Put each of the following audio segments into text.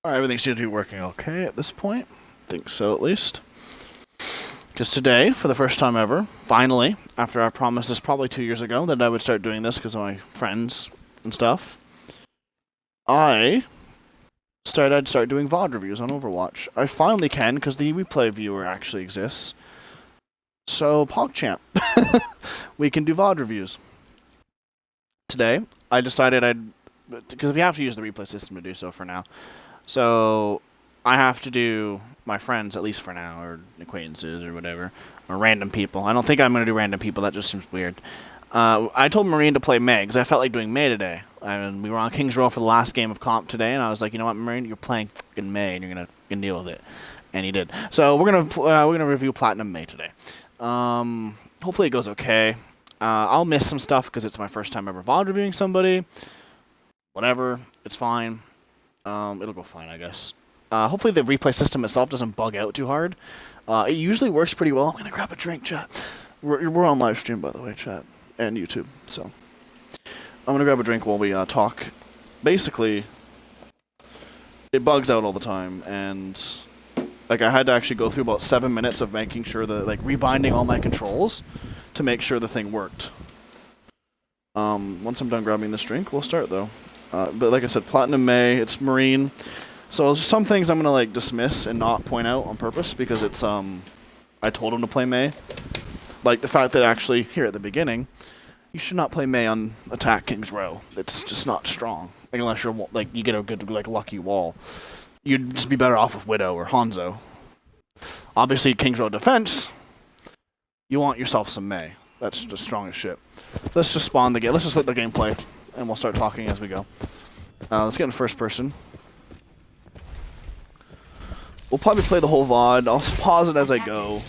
Alright, everything seems to be working okay at this point. Think so, at least. Because today, for the first time ever, finally, after I promised this probably 2 years ago that I would start doing this because of my friends and stuff, I'd start doing VOD reviews on Overwatch. I finally can because the replay viewer actually exists. So, PogChamp, we can do VOD reviews. Today, I decided because we have to use the replay system to do so for now. So, I have to do my friends, at least for now, or acquaintances, or whatever, or random people. I don't think I'm going to do random people, that just seems weird. I told Marine to play Mei, because I felt like doing Mei today. We were on King's Row for the last game of comp today, and I was like, you know what, Marine, you're playing fucking Mei, and you're going to deal with it. And he did. So, we're gonna review Platinum Mei today. Hopefully it goes okay. I'll miss some stuff, because it's my first time ever VOD reviewing somebody. Whatever, it's fine. It'll go fine, I guess. Hopefully the replay system itself doesn't bug out too hard. It usually works pretty well. I'm gonna grab a drink, chat. We're on live stream, by the way, chat, and YouTube. So I'm gonna grab a drink while we talk. Basically, it bugs out all the time, and like I had to actually go through about 7 minutes of making sure that rebinding all my controls to make sure the thing worked. Once I'm done grabbing this drink, we'll start though. But like I said, Platinum Mei, it's Marine. So there's some things I'm gonna dismiss and not point out on purpose because it's I told him to play Mei. Like the fact that actually here at the beginning, you should not play Mei on Attack King's Row. It's just not strong. Like, unless you're you get a good lucky wall. You'd just be better off with Widow or Hanzo. Obviously King's Row defense, you want yourself some Mei. That's the strongest shit. Let's just spawn the game. Let's just let the game play, and we'll start talking as we go. Let's get in first person. We'll probably play the whole VOD. I'll pause it as I go.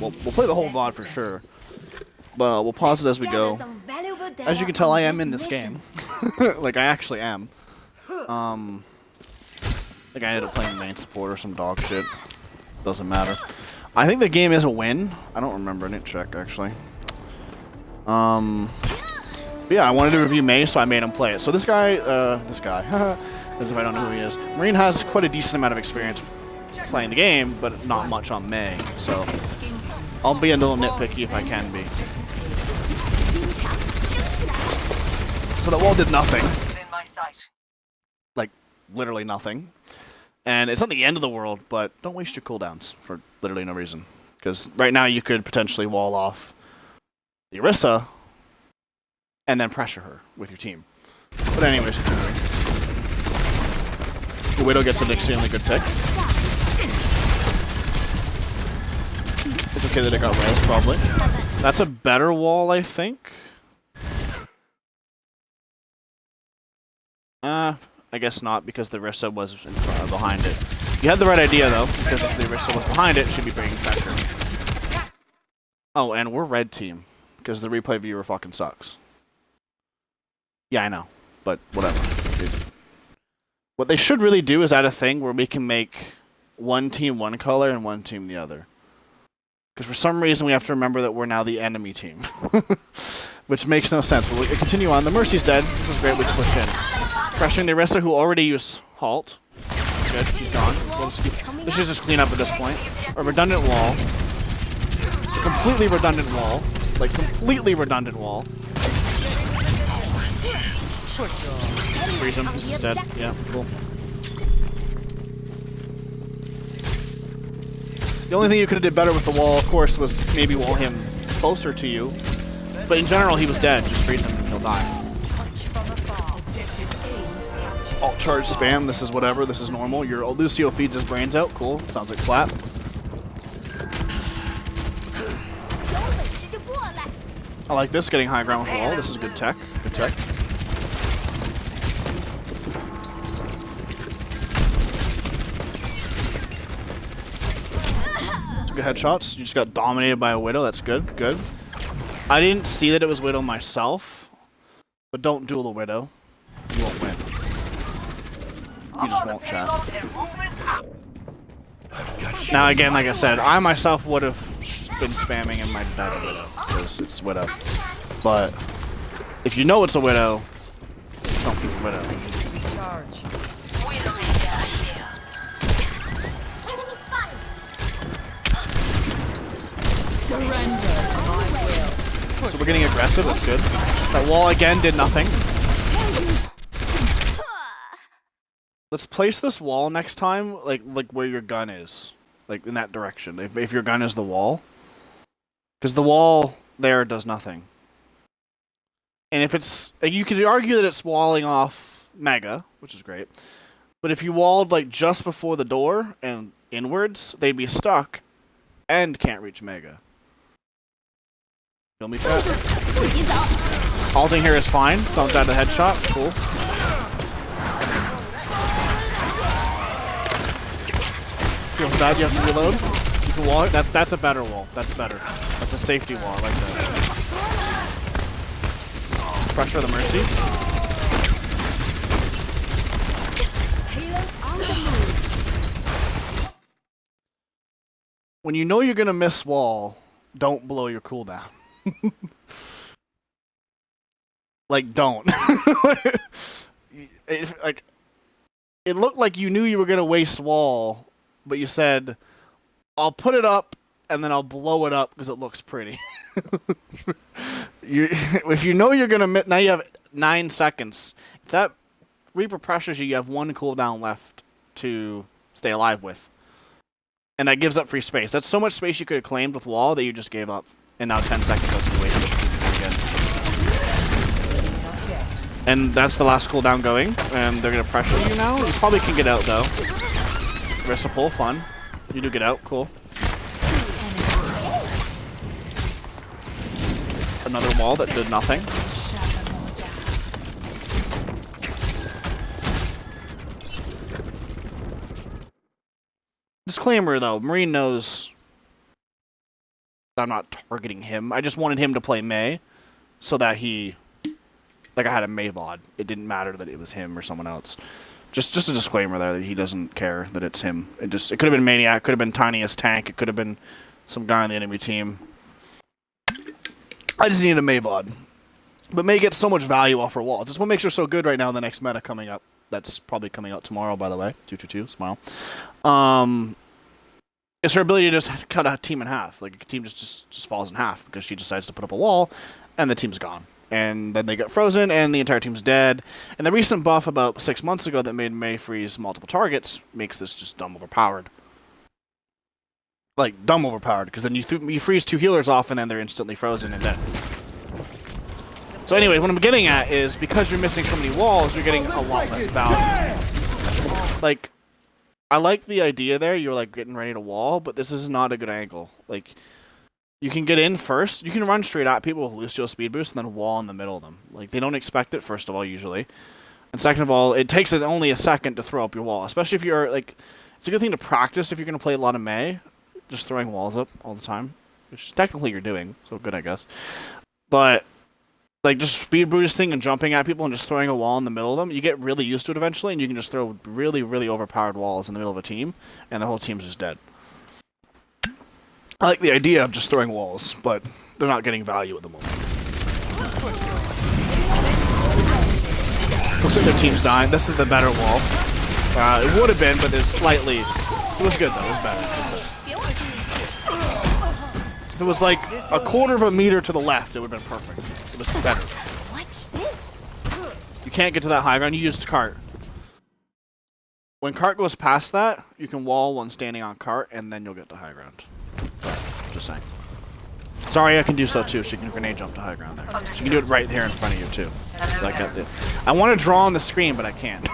We'll play the whole VOD for sure. But we'll pause it as we go. As you can tell, I am in this game. Like, I actually am. Like, I ended up playing main support or some dog shit. Doesn't matter. I think the game is a win. I don't remember. I didn't check, actually. But yeah, I wanted to review Mei, so I made him play it. So this guy, as if I don't know who he is. Marine has quite a decent amount of experience playing the game, but not much on Mei, so I'll be a little nitpicky if I can be. So that wall did nothing. Like, literally nothing. And it's not the end of the world, but don't waste your cooldowns for literally no reason. Because right now you could potentially wall off the Orisa and then pressure her with your team. But anyways, continuing. The Widow gets an extremely good pick. It's okay that it got res, probably. That's a better wall, I think. I guess not, because the Orisa was in front, behind it. You had the right idea, though, because if the Orisa was behind it, it should be bringing pressure. Oh, and we're red team, because the replay viewer fucking sucks. Yeah, I know, but whatever. Dude. What they should really do is add a thing where we can make one team one color and one team the other. Because for some reason we have to remember that we're now the enemy team. Which makes no sense, but we continue on. The Mercy's dead. This is great, we can push in. Pressuring the Orisa, who already used Halt. Good, she's gone. Let's just clean up at this point. A redundant wall. A completely redundant wall. Like, completely redundant wall. Just freeze him, this is dead. Yeah, cool. The only thing you could have did better with the wall, of course, was maybe wall him closer to you. But in general, he was dead. Just freeze him and he'll die. Alt charge spam. This is whatever. This is normal. Your Lucio feeds his brains out. Cool. Sounds like Plat. I like this. Getting high ground with the wall. This is good tech. Good tech. Good headshots. You just got dominated by a Widow. That's good. Good. I didn't see that it was Widow myself, but don't duel a Widow. You won't win. You just won't, chat. Now again, like I said, I myself would have been spamming in my bed Widow, because it's Widow. But if you know it's a Widow, don't be the Widow. We're getting aggressive, that's good. That wall again did nothing. Let's place this wall next time, like where your gun is. Like, in that direction. If your gun is the wall. Because the wall there does nothing. And if it's... You could argue that it's walling off Mega, which is great. But if you walled, like, just before the door and inwards, they'd be stuck and can't reach Mega. Kill me, chat. Halting here is fine. Don't die to the headshot. Cool. Feels bad, you have to reload. You can wall it. That's a better wall. That's better. That's a safety wall. I like that. Pressure the Mercy. When you know you're gonna miss wall, don't blow your cooldown. Like, don't. It looked like you knew you were gonna waste wall, but you said, I'll put it up and then I'll blow it up because it looks pretty. If you know you're going to miss, now you have 9 seconds. If that Reaper pressures you, you have 1 cooldown left to stay alive with. And that gives up free space. That's so much space you could have claimed with wall that you just gave up. And now 10 seconds that's wasted again. And that's the last cooldown going. And they're going to pressure you now. You probably can get out though. Reciprocal, fun. You do get out, cool. Another wall that did nothing. Disclaimer though, Marine knows I'm not targeting him. I just wanted him to play Mei so that he, like I had a Mei VOD. It didn't matter that it was him or someone else. Just a disclaimer there that he doesn't care that it's him. It could have been Maniac, could have been Tiniest Tank, it could have been some guy on the enemy team. I just needed a Mei VOD. But Mei gets so much value off her walls. It's what makes her so good right now in the next meta coming up. That's probably coming out tomorrow, by the way. 222, smile. It's her ability to just cut a team in half. Like, a team just falls in half because she decides to put up a wall, and the team's gone. And then they get frozen, and the entire team's dead. And the recent buff about 6 months ago that made Mei freeze multiple targets makes this just dumb overpowered. Like, dumb overpowered, because then you freeze 2 healers off, and then they're instantly frozen and dead. So anyway, what I'm getting at is, because you're missing so many walls, you're getting a lot less value. Like, I like the idea there, you're like getting ready to wall, but this is not a good angle. Like, you can get in first, you can run straight at people with Lucio speed boost, and then wall in the middle of them. Like, they don't expect it, first of all, usually. And second of all, it takes only a second to throw up your wall, especially if you're, like, it's a good thing to practice if you're going to play a lot of Mei, just throwing walls up all the time, which technically you're doing, so good, I guess. But, like, just speed boosting and jumping at people and just throwing a wall in the middle of them, you get really used to it eventually, and you can just throw really, really overpowered walls in the middle of a team, and the whole team's just dead. I like the idea of just throwing walls, but they're not getting value at the moment. Looks like their team's dying. This is the better wall. It would have been, but it's slightly... It was good, though. It was better. If it was like a quarter of a meter to the left, it would have been perfect. It was better. Watch this. You can't get to that high ground. You use cart. When cart goes past that, you can wall one standing on cart, and then you'll get to high ground. Just saying. Sorry, I can do so too. She can grenade jump to high ground there. She can do it right here in front of you too. Like I want to draw on the screen, but I can't.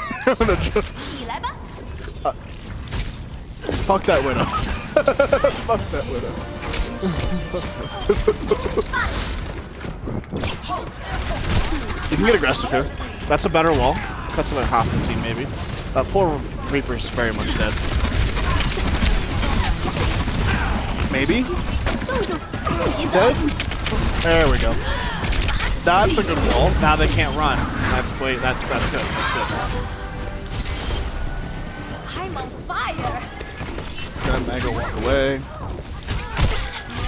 Fuck that widow. Fuck that widow. You can get aggressive here. That's a better wall. Cuts about half the team maybe. That poor Reaper's very much dead. Maybe? Dead? There we go. That's a good wall. Now they can't run. That's good. That's good. I'm on fire. Got Mega walk away.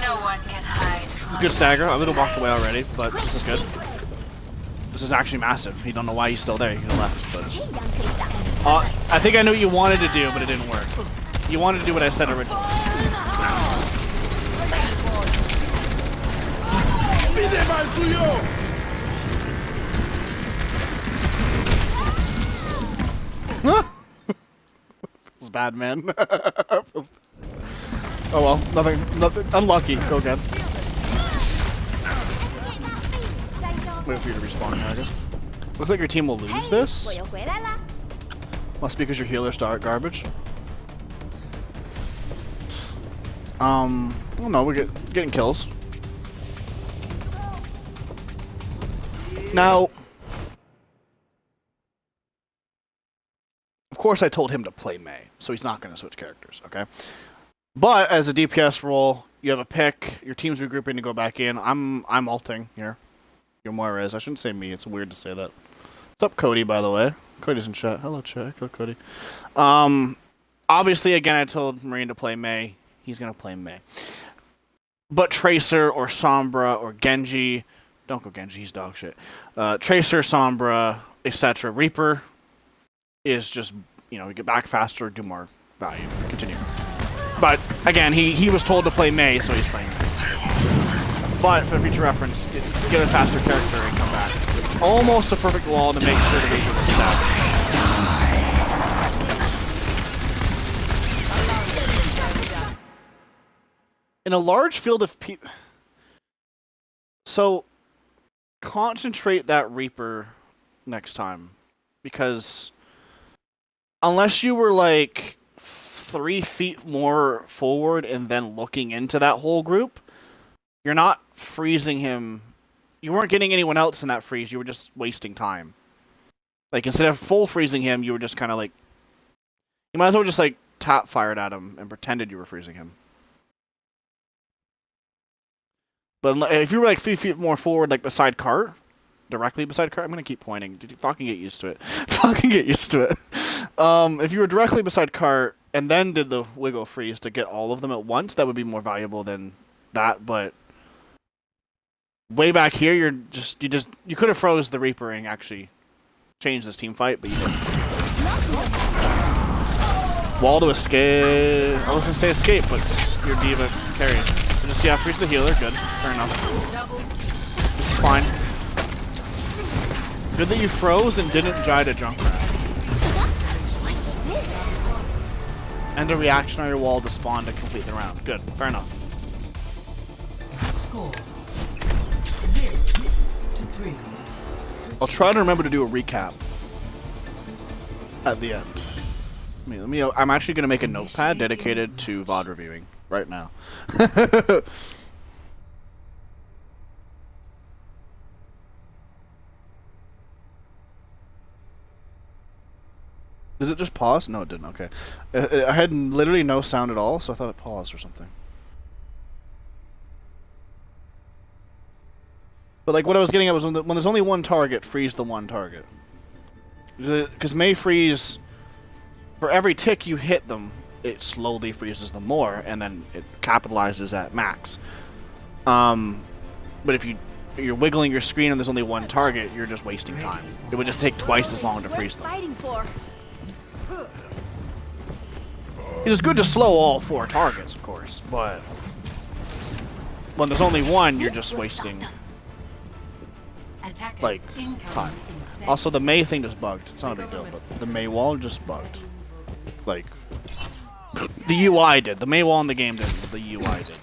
No one can hide. Good stagger. I'm gonna walk away already, but this is good. This is actually massive. You don't know why he's still there. He could have left, but I think I knew what you wanted to do, but it didn't work. You wanted to do what I said originally. Feels bad, man. Oh well, nothing. Unlucky. Go again. Wait for you to respawn, I guess. Looks like your team will lose this. Must be because your healers start garbage. Oh no, we're getting kills. Now, of course I told him to play Mei, so he's not going to switch characters, okay? But as a DPS role, you have a pick, your team's regrouping to go back in. I'm ulting here. Your Moira is. I shouldn't say me, it's weird to say that. What's up, Cody, by the way? Cody's in chat. Hello, chat. Hello, Cody. Obviously, again, I told Marine to play Mei. He's going to play Mei. But Tracer or Sombra or Genji... Don't go Genji, he's dog shit. Tracer, Sombra, etc. Reaper is just, you know, we get back faster, do more value. Continue. But, again, he was told to play Mei, so he's playing Mei. But, for future reference, get a faster character and come back. Almost a perfect wall to make sure to Reaper the stab. In a large field of people... So... concentrate that Reaper next time, because unless you were like 3 feet more forward and then looking into that whole group, you're not freezing him. You weren't getting anyone else in that freeze. You were just wasting time. Like, instead of full freezing him, you were just kind of like, you might as well just like tap fired at him and pretended you were freezing him. But if you were like 3 feet more forward, like beside cart, directly beside cart, I'm gonna keep pointing. Did you fucking get used to it? Fucking get used to it. If you were directly beside cart and then did the wiggle freeze to get all of them at once, that would be more valuable than that. But way back here, you could have froze the Reaper and actually changed this team fight, but you didn't. Wall to escape. I was gonna say escape, but your diva carried. Just, yeah, freeze the healer. Good. Fair enough. This is fine. Good that you froze and didn't try to jump rat. And a reactionary wall to spawn to complete the round. Good. Fair enough. Score 0-3. I'll try to remember to do a recap at the end. I'm actually going to make a notepad dedicated to VOD reviewing right now. Did it just pause? No, it didn't. Okay. I had literally no sound at all, so I thought it paused or something. But like what I was getting at was when there's only one target, freeze the one target. Because Mei freeze, for every tick you hit them, it slowly freezes them more, and then it capitalizes at max. But if you're wiggling your screen and there's only one target, you're just wasting time. It would just take twice as long to freeze them. It is good to slow all 4 targets, of course, but when there's only one, you're just wasting, like, time. Also, the Mei thing just bugged. It's not a big deal, but the Mei wall just bugged. Like, the UI did. The Mei wall in the game didn't, but the UI did.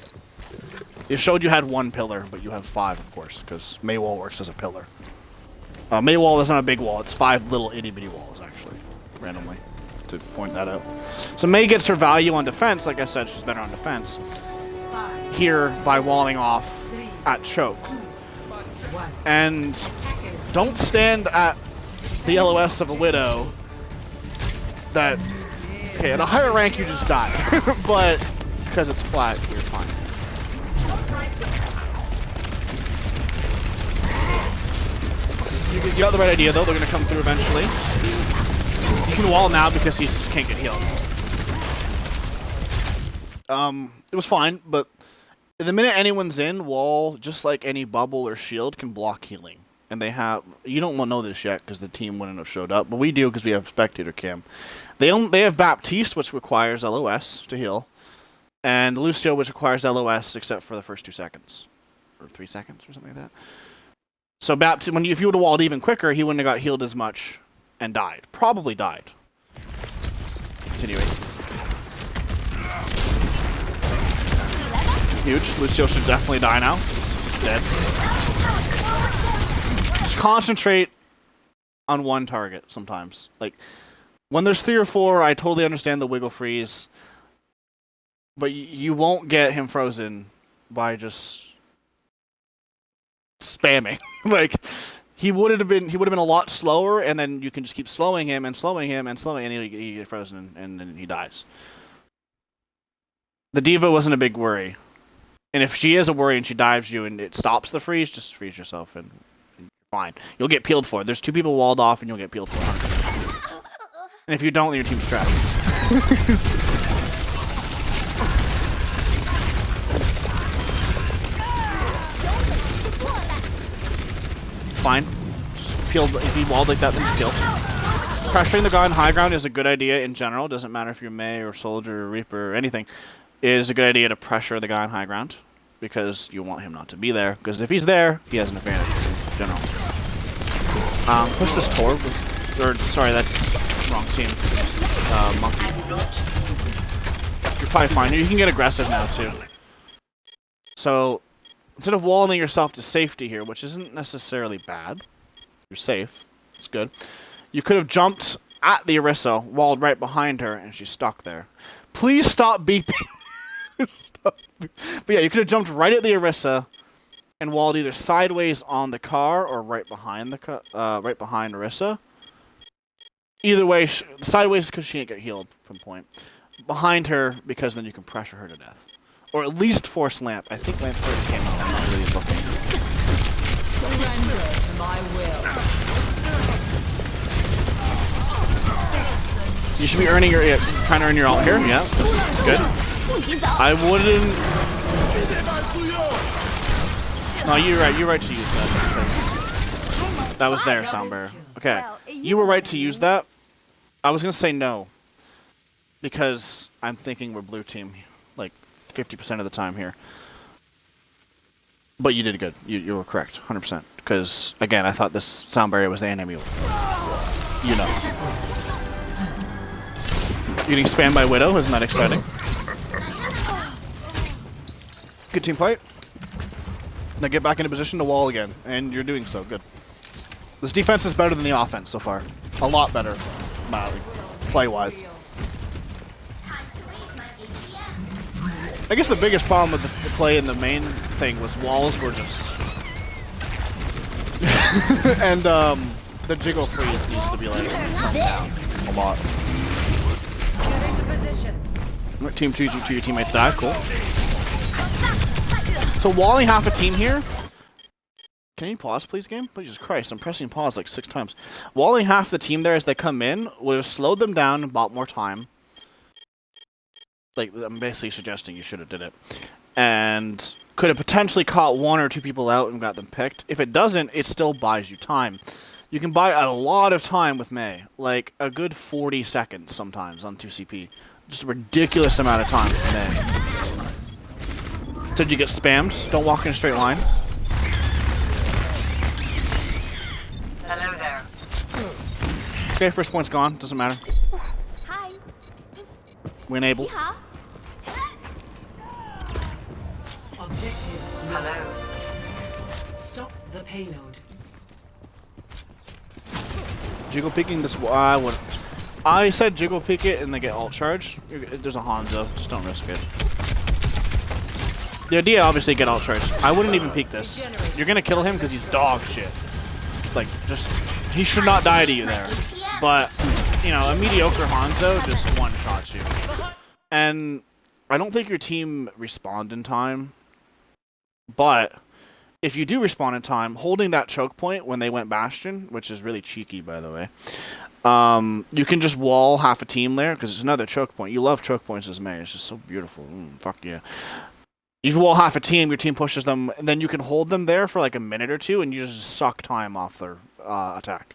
It showed you had 1 pillar, but you have 5, of course, because Mei wall works as a pillar. Mei wall isn't a big wall. It's 5 little itty-bitty walls, actually, randomly, to point that out. So Mei gets her value on defense. Like I said, she's better on defense. Here, by walling off at choke. And don't stand at the LOS of a Widow that... Okay, at a higher rank, you just die. But because it's Plat, you're fine. You got the right idea, though. They're going to come through eventually. You can wall now because he just can't get healed. It was fine, but the minute anyone's in, wall, just like any bubble or shield, can block healing. And they have... You don't know this yet because the team wouldn't have showed up, but we do because we have spectator cam. They have Baptiste, which requires LOS to heal, and Lucio, which requires LOS except for the first 2 seconds. or 3 seconds or something like that. So if you would have walled even quicker, he wouldn't have got healed as much and died. Probably died. Continuing. Huge. Lucio should definitely die now. He's just dead. Just concentrate on one target sometimes. Like, when there's 3 or 4, I totally understand the wiggle freeze. But you won't get him frozen by just spamming. Like, he would have been a lot slower, and then you can just keep slowing him and slowing him and slowing, and he get frozen and then he dies. The diva wasn't a big worry. And if she is a worry and she dives you and it stops the freeze, just freeze yourself and you're fine. You'll get peeled for it. There's 2 people walled off and you'll get peeled for it. And if you don't, then your team's trapped. Fine. Just peeled. If he walled like that, then just peeled. Pressuring the guy on high ground is a good idea in general. Doesn't matter if you're Mei or Soldier or Reaper or anything. It is a good idea to pressure the guy on high ground because you want him not to be there. Because if he's there, he has an advantage in general. Push this Tor. Sorry, that's wrong team. Monkey. You're probably fine. You can get aggressive now too. So instead of walling yourself to safety here, which isn't necessarily bad, you're safe. It's good. You could have jumped at the Orisa, walled right behind her, and she's stuck there. Please stop beeping. But yeah, you could have jumped right at the Orisa and walled either sideways on the car or right behind right behind Orisa. Either way, sideways because she can't get healed from point. Behind her because then you can pressure her to death, or at least force Lamp. I think Lamp already came out. I'm not really looking. Surrender to my will. You should be earning your trying to earn your ult here. Yeah, that's good. I wouldn't. No, you're right. You're right to use that because that was there, Soundbearer. Okay, you were right to use that. I was gonna say no because I'm thinking we're blue team, like 50% of the time here. But you did good. You were correct, 100%. Because again, I thought this sound barrier was the enemy. You know. Getting spammed by Widow isn't that exciting? Good team fight. Now get back into position to wall again, and you're doing so. Good. This defense is better than the offense so far. A lot better, play-wise. I guess the biggest problem with the play in the main thing was walls were just... and the jiggle freeze needs to be like calmed down a lot. Get into position. Team 2, your teammates die. Cool. So walling half a team here. Can you pause, please, game? Jesus Christ, I'm pressing pause like 6 times. Walling half the team there as they come in would have slowed them down and bought more time. Like, I'm basically suggesting you should have did it. And could have potentially caught 1 or 2 people out and got them picked. If it doesn't, it still buys you time. You can buy a lot of time with Mei. Like, a good 40 seconds sometimes on 2CP. Just a ridiculous amount of time with Mei. Said you get spammed. Don't walk in a straight line. Hello there. Okay, first point's gone. Doesn't matter. Hi. We enable. Yeehaw. Objective. Hello. Stop the payload. Jiggle peeking this. I said jiggle peek it and they get ult charge. There's a Hanzo. Just don't risk it. The idea, obviously, get ult charge. I wouldn't even peek this. You're gonna kill him because he's dog shit. Like, just he should not die to you there. But you know, a mediocre Hanzo just one-shots you. And I don't think your team respawned in time. But if you do respawn in time, holding that choke point when they went Bastion, which is really cheeky, by the way, you can just wall half a team there, because it's another choke point. You love choke points as Mei. It's just so beautiful. Fuck yeah. You wall half a team, your team pushes them, and then you can hold them there for like a minute or 2, and you just suck time off their attack.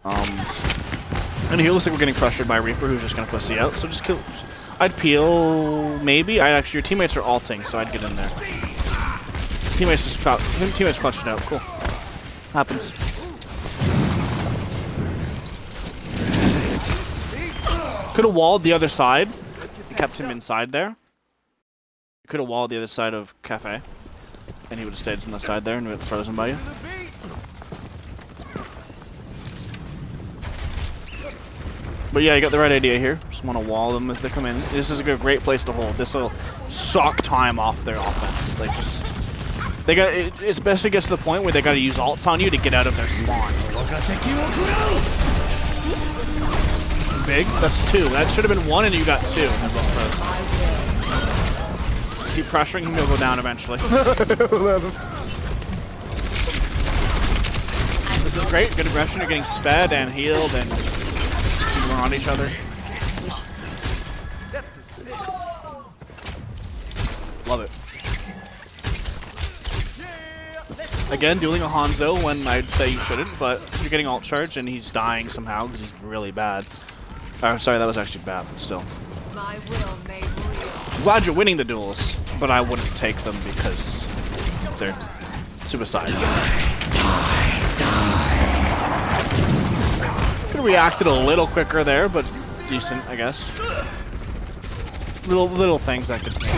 And here looks like we're getting pressured by Reaper, who's just going to pussy out, so just kill... I'd peel, maybe? Your teammates are ulting, so I'd get in there. Teammates clutched it out. Cool. Happens. Could have walled the other side. He kept him inside there. Could have walled the other side of Cafe. And he would have stayed on the side there and would have frozen by you. But yeah, you got the right idea here. Just want to wall them as they come in. This is a great place to hold. This will suck time off their offense. Like just, it especially gets to the point where they got to use ults on you to get out of their spawn. Big. That's 2. That should have been 1, and you got 2. Keep pressuring him. He'll go down eventually. This is great. Good aggression. You're getting sped and healed and. We're on each other. Love it. Again, dueling a Hanzo when I'd say you shouldn't, but you're getting ult charge and he's dying somehow because he's really bad. Oh, sorry, that was actually bad, but still. My will made real. I'm glad you're winning the duels, but I wouldn't take them because they're suicide. Could have reacted a little quicker there, but decent, I guess. Little things I could make.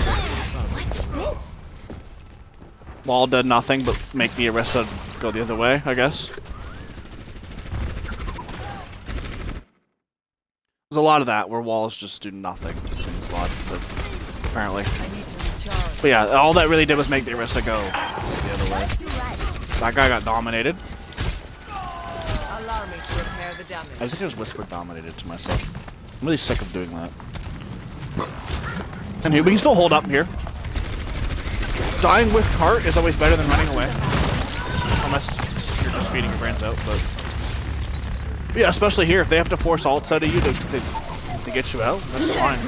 Wall did nothing but make the Orisa go the other way, I guess. There's a lot of that where walls just do nothing in the spot, but apparently. But yeah, all that really did was make the Orisa go the other way. That guy got dominated. Allow me to repair the damage. I think I just whispered dominated to myself. I'm really sick of doing that. And here, we can still hold up here. Dying with cart is always better than running away. Unless you're just feeding your brains out, but yeah, especially here, if they have to force ults out of you to get you out, that's fine.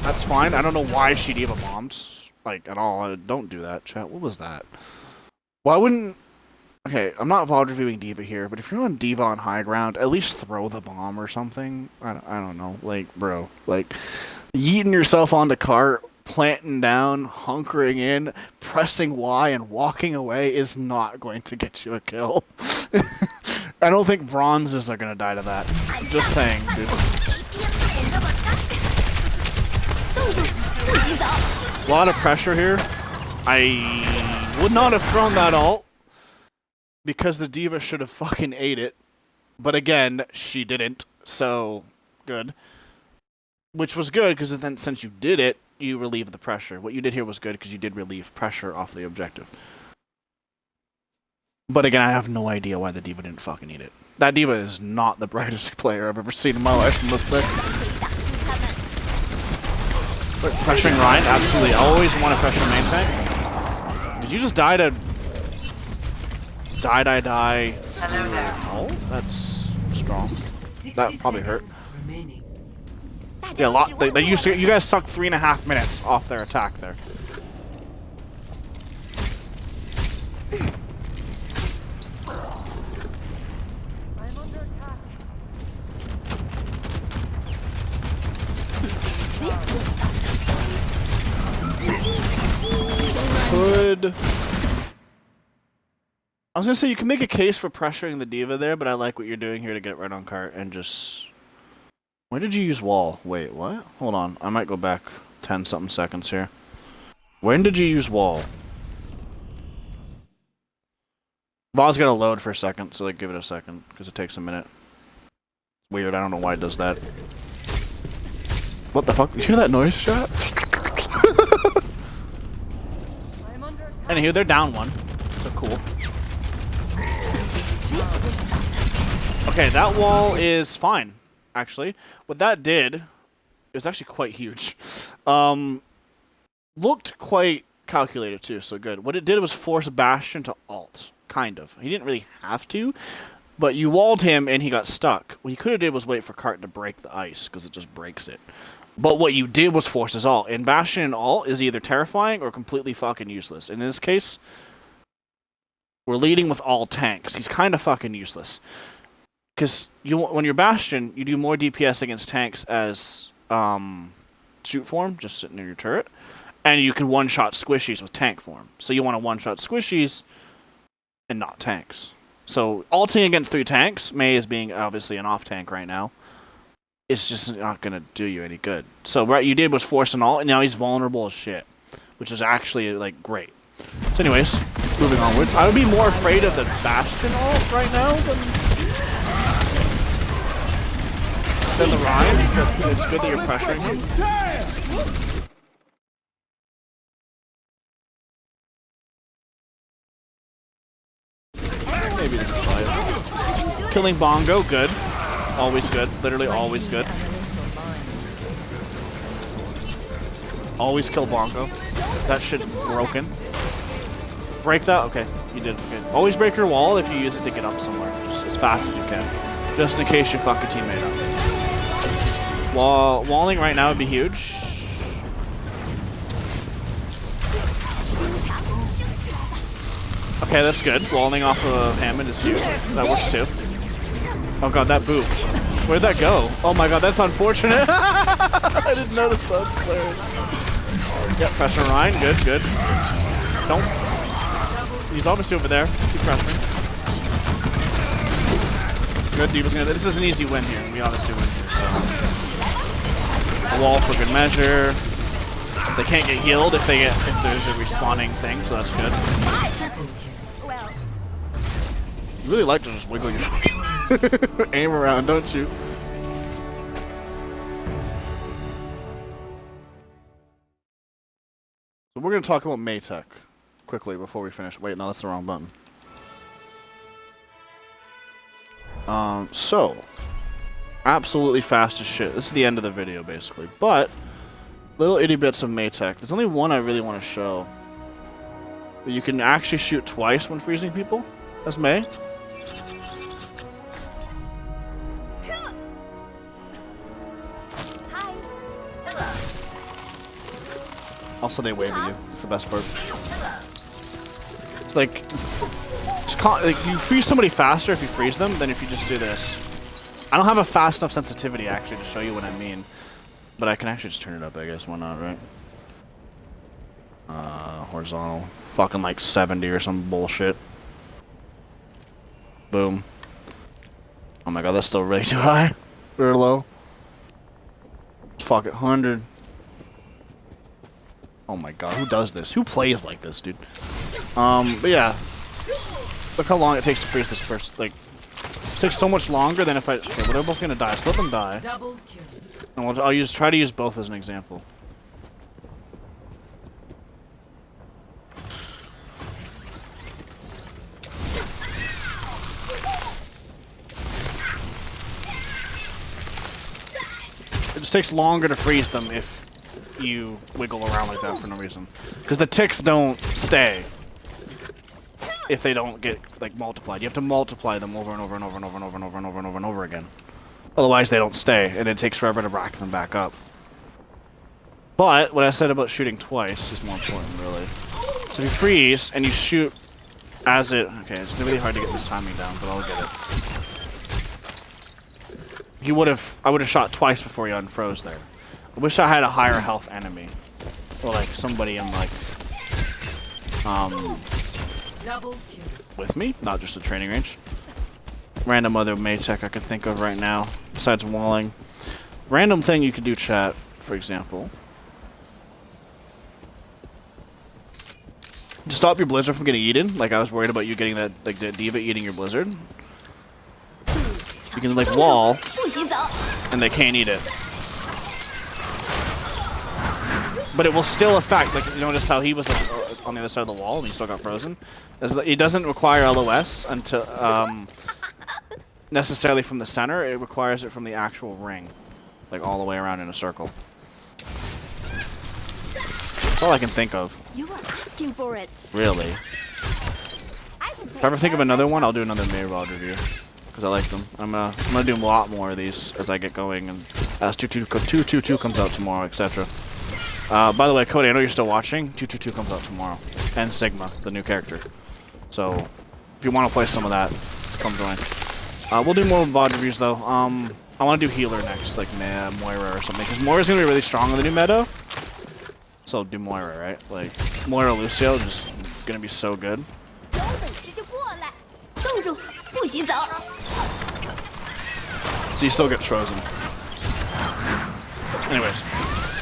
That's fine. I don't know why she D.Va bombed, like, at all. Don't do that, chat. What was that? Why wouldn't... Okay, I'm not VOD reviewing D.Va here, but if you're on D.Va on high ground, at least throw the bomb or something. I don't know. Like, bro. Like, yeeting yourself onto cart, planting down, hunkering in, pressing Y, and walking away is not going to get you a kill. I don't think bronzes are going to die to that. Just saying, dude. A lot of pressure here. I would not have thrown that ult because the D.Va should have fucking ate it. But again, she didn't. So, good. Which was good because then since you did it, you relieved the pressure. What you did here was good because you did relieve pressure off the objective. But again, I have no idea why the D.Va didn't fucking eat it. That D.Va is not the brightest player I've ever seen in my life, let's say. But pressuring Ryan, absolutely. I always want to pressure main tank. Did you just die to... Die? Hello there. Oh, that's strong. That probably hurt. Remaining. Yeah, a lot. They used to, you guys sucked 3.5 minutes off their attack there. Good. I was gonna say you can make a case for pressuring the D.Va there, but I like what you're doing here to get right on cart and just. Where did you use wall? Wait, what? Hold on, I might go back 10-something seconds here. When did you use wall? Vaw's gotta load for a second, so like give it a second because it takes a minute. Weird. I don't know why it does that. What the fuck? You hear that noise, chat? Anywho, they're down 1. So cool. Okay, that wall is fine, actually. What that did, it was actually quite huge. Looked quite calculated too, so good. What it did was force Bastion to ult, kind of. He didn't really have to, but you walled him and he got stuck. What he could have did was wait for Cart to break the ice, because it just breaks it. But what you did was force his ult. And Bastion and ult is either terrifying or completely fucking useless. In this case, we're leading with all tanks. He's kind of fucking useless. Because when you're Bastion, you do more DPS against tanks as shoot form, just sitting near your turret. And you can one-shot squishies with tank form. So you want to one-shot squishies and not tanks. So ulting against 3 tanks, Mei is being obviously an off-tank right now, it's just not going to do you any good. So what you did was force an ult, and now he's vulnerable as shit, which is actually, like, great. So anyways, moving onwards. I would be more afraid of the Bastion ult right now than the Ryan, because it's good that you're pressuring him. Maybe this is fine. Killing Bongo, good. Always good. Literally always good. Always kill Bongo. That shit's broken. Break that? Okay, you did. Okay. Always break your wall if you use it to get up somewhere. Just as fast as you can. Just in case you fuck a teammate up. Walling right now would be huge. Okay, that's good. Walling off of Hammond is huge. That works too. Oh god, that boop. Where'd that go? Oh my god, that's unfortunate. I didn't notice that. That's hilarious. Yep, pressure Ryan. Good, good. Don't. He's obviously over there. Keep pressuring. Good, D.Va's gonna. This is an easy win here. We obviously win here, so. A wall for good measure. They can't get healed if there's a respawning thing, so that's good. You really like to just wiggle your aim around, don't you? So we're gonna talk about Mei tech quickly before we finish. Wait, no, that's the wrong button. So absolutely fast as shit. This is the end of the video, basically, but. Little itty bits of Mei tech. There's only one I really want to show. You can actually shoot twice when freezing people. That's Mei. Hi. Hello. Also, they wave at you. It's the best part. It's like, you freeze somebody faster if you freeze them than if you just do this. I don't have a fast enough sensitivity actually to show you what I mean. But I can actually just turn it up, I guess. Why not, right? Horizontal. Fucking like 70 or some bullshit. Boom. Oh my god, that's still way too high. Or low. Fuck it, 100. Oh my god, who does this? Who plays like this, dude? But yeah. Look how long it takes to freeze this person. Like, it takes so much longer than if I... Okay, well, they're both gonna die, so let them die. Double kill. And I'll try to use both as an example. It just takes longer to freeze them if you wiggle around like that for no reason. Because the ticks don't stay if they don't get like multiplied. You have to multiply them over and over and over and over and over and over and over and over and over again. Otherwise, they don't stay, and it takes forever to rack them back up. But what I said about shooting twice is more important, really. So if you freeze and you shoot as it... Okay, it's really hard to get this timing down, but I'll get it. I would have shot twice before he unfroze there. I wish I had a higher health enemy. Or like somebody in like... Double kill. with me, not just a training range. Random other Mei tech I could think of right now, besides walling. Random thing you could do, chat, for example. To stop your blizzard from getting eaten, like I was worried about you getting that, like the D.Va eating your blizzard. You can like wall, and they can't eat it. But it will still affect, like you notice how he was on the other side of the wall and he still got frozen? It doesn't require LOS until, necessarily from the center, it requires it from the actual ring. Like all the way around in a circle. That's all I can think of. You were asking for it. Really. If I ever think of another one, I'll do another Mei Rod review. Because I like them. I'm gonna do a lot more of these as I get going and as 222 comes out tomorrow, etc. By the way, Cody, I know you're still watching. 222 comes out tomorrow. And Sigma, the new character. So, if you want to play some of that, come join. We'll do more VOD reviews though. I want to do healer next, like Moira or something, because Moira's gonna be really strong in the new meta. So I'll do Moira, right? Like Moira Lucio is just gonna be so good. 有本事就过来，冻住，不许走。 So he still gets frozen. Anyways,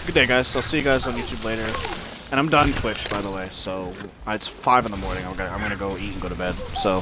good day, guys. I'll see you guys on YouTube later. And I'm done Twitch, by the way. So it's 5 in the morning. I'm gonna go eat and go to bed. So